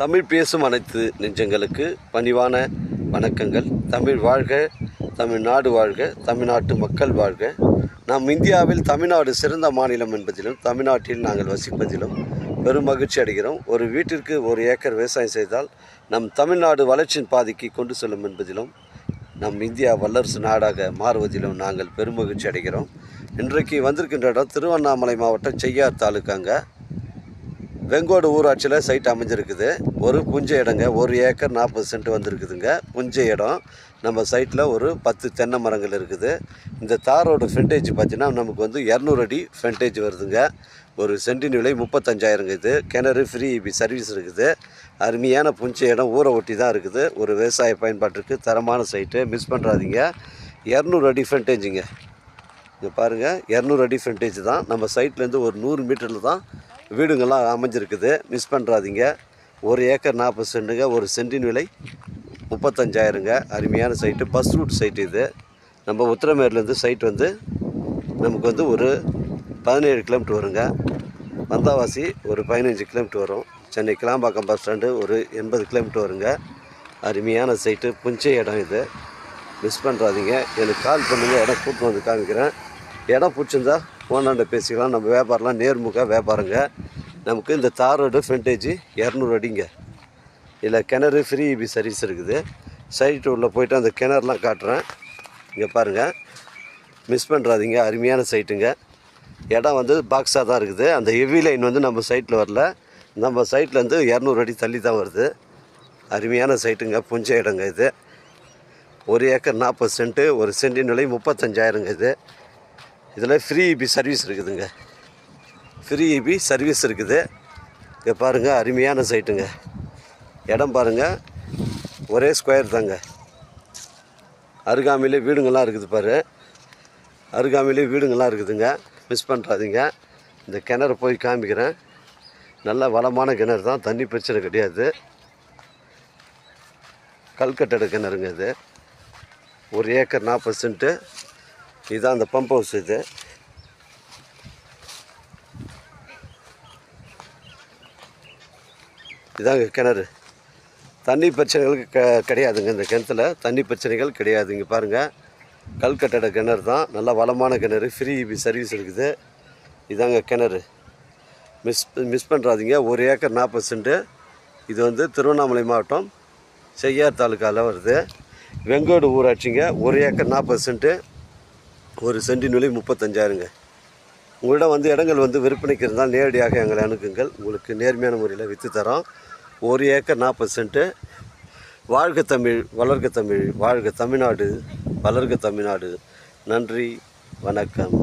தமிழ் பேசும் அனைத்து நெஞ்சங்களுக்கு பணிவான வணக்கங்கள். தமிழ் வாழ்க, தமிழ்நாடு வாழ்க, தமிழ்நாட்டு மக்கள் வாழ்க. நாம் இந்தியாவில் தமிழ்நாடு சிறந்த மாநிலம் என்பதிலும் தமிழ்நாட்டில் நாங்கள் வசிப்பதிலும் பெரும் மகிழ்ச்சி அடைகிறோம். ஒரு வீட்டிற்கு 1 ஏக்கர் விவசாயம் செய்தால் நம் தமிழ்நாடு வளர்ச்சியின் பாதைக்கு கொண்டு செல்லும் என்பதிலும் நம் இந்தியா வல்லரசு நாடாக மாறுவதிலும் நாங்கள் பெருமகிழ்ச்சி அடைகிறோம். இன்றைக்கு வந்திருக்கின்ற இடம் திருவண்ணாமலை மாவட்டம் செய்யார் தாலுக்காங்க. வெங்கோடு ஊராட்சியில் சைட் அமைஞ்சிருக்குது. ஒரு புஞ்சை இடங்க, 1 ஏக்கர் 40 சென்ட் வந்திருக்குதுங்க. புஞ்சை இடம். நம்ம சைட்டில் ஒரு 10 தென்னை மரங்கள் இருக்குது. இந்த தாரோட ஃப்ரண்டேஜ் பார்த்தீங்கன்னா நமக்கு 200 அடி ஃப்ரண்டேஜ் வருதுங்க. ஒரு சென்டின் விலை 35,000 இது. கிணறு ஃப்ரீ இபி சர்வீஸ் இருக்குது. அருமையான புஞ்சை இடம், ஊரை ஒட்டி தான் இருக்குது. ஒரு விவசாய பயன்பாட்டிற்கு தரமான சைட்டு, மிஸ் பண்ணுறாதீங்க. 200 அடி ஃப்ரண்டேஜுங்க. இங்கே பாருங்கள், 200 அடி ஃப்ரண்டேஜ் தான். நம்ம சைட்லேருந்து ஒரு 100 மீட்டரில் தான் வீடுங்கள்லாம் அமைஞ்சிருக்குது. மிஸ் பண்ணுறாதீங்க. 1 ஏக்கர் 40 சென்ட்டுங்க. ஒரு சென்டின் விலை 35,000. அருமையான சைட்டு, பஸ் ரூட் சைட்டு இது. நம்ம உத்திரமேர்லேருந்து சைட் நமக்கு ஒரு 17 கிலோமீட்டர் வருங்க. வந்தாவாசி ஒரு 15 கிலோமீட்டர் வரும். சென்னை கிளாம்பாக்கம் பஸ் ஸ்டாண்டு ஒரு 80 கிலோமீட்டர் வருங்க. அருமையான சைட்டு, புஞ்சை இடம் இது. மிஸ் பண்ணுறாதீங்க. எனக்கு கால் பண்ணுங்கள், இடம் கூப்பிட்டு வந்து காமிக்கிறேன். இடம் பிடிச்சிருந்தா ஓனாண்ட பேசிக்கலாம். நம்ம வியாபாரம்லாம் நேர்முக வியாபாரங்க. நமக்கு இந்த தார் ரோடு ஃப்ரண்டேஜ் 200 அடிங்க. இதில் கிணறு ஃப்ரீ இபி சர்வீஸ் இருக்குது. சைட்டு உள்ளே போய்ட்டு அந்த கிணறுலாம் காட்டுறேன். இங்கே பாருங்கள், மிஸ் பண்ணுறாதீங்க. அருமையான சைட்டுங்க. இடம் பாக்ஸாக தான் இருக்குது. அந்த ஹெவி லைன் நம்ம சைட்டில் வரல. நம்ம சைட்லேருந்து 200 அடி தள்ளி தான் வருது. அருமையான சைட்டுங்க, புஞ்சை இடங்க இது. 1 ஏக்கர் 40 சென்ட்டு. ஒரு சென்டின் விலை 35,000 இது. இதில் ஃப்ரீ இபி சர்வீஸ் இருக்குதுங்க. ஃப்ரீ இபி சர்வீஸ் இருக்குது. இங்கே பாருங்கள், அருமையான சைட்டுங்க. இடம் பாருங்கள், ஒரே ஸ்கொயர் தாங்க. அருகாமையிலே வீடுங்கள்லாம் இருக்குது பாரு. அருகாமையிலே வீடுங்கள்லாம் இருக்குதுங்க. மிஸ் பண்ணுறாதீங்க. இந்த கிணறு போய் காமிக்கிறேன். நல்ல வளமான கிணறு தான், தண்ணி பிரச்சனை கிடையாது. கல்கட்டட கிணறுங்க இது. 1 ஏக்கர் 40 சென்ட்டு. இதுதான் அந்த பம்ப் ஹவுஸ். இது இதாங்க கிணறு. தண்ணி பிரச்சனைகள் கிடையாதுங்க. இந்த கிணத்துல தண்ணி பிரச்சனைகள் கிடையாது. இங்கே பாருங்கள், கல்கட்டட கிணறு தான். நல்லா வளமான கிணறு, ஃப்ரீ இபி சர்வீஸ் இருக்குது. இதாங்க கிணறு. மிஸ் பண்ணுறாதீங்க. 1 ஏக்கர் 40 சென்ட்டு. இது திருவண்ணாமலை மாவட்டம் செய்யார் தாலுக்காவில் வருது. வெங்கோடு ஊராட்சிங்க. 1 ஏக்கர் 40 சென்ட்டு. ஒரு சென்டின் விலை 35,000. உங்களிடம் இடங்கள் விற்பனைக்கு இருந்தால் நேரடியாக எங்களை அணுகுங்கள். உங்களுக்கு நேர்மையான முறையில் விற்று தரோம். 1 ஏக்கர் 40 சென்ட்டு. வாழ்க தமிழ், வளர்க தமிழ், வாழ்க தமிழ்நாடு, வளர்க தமிழ்நாடு. நன்றி, வணக்கம்.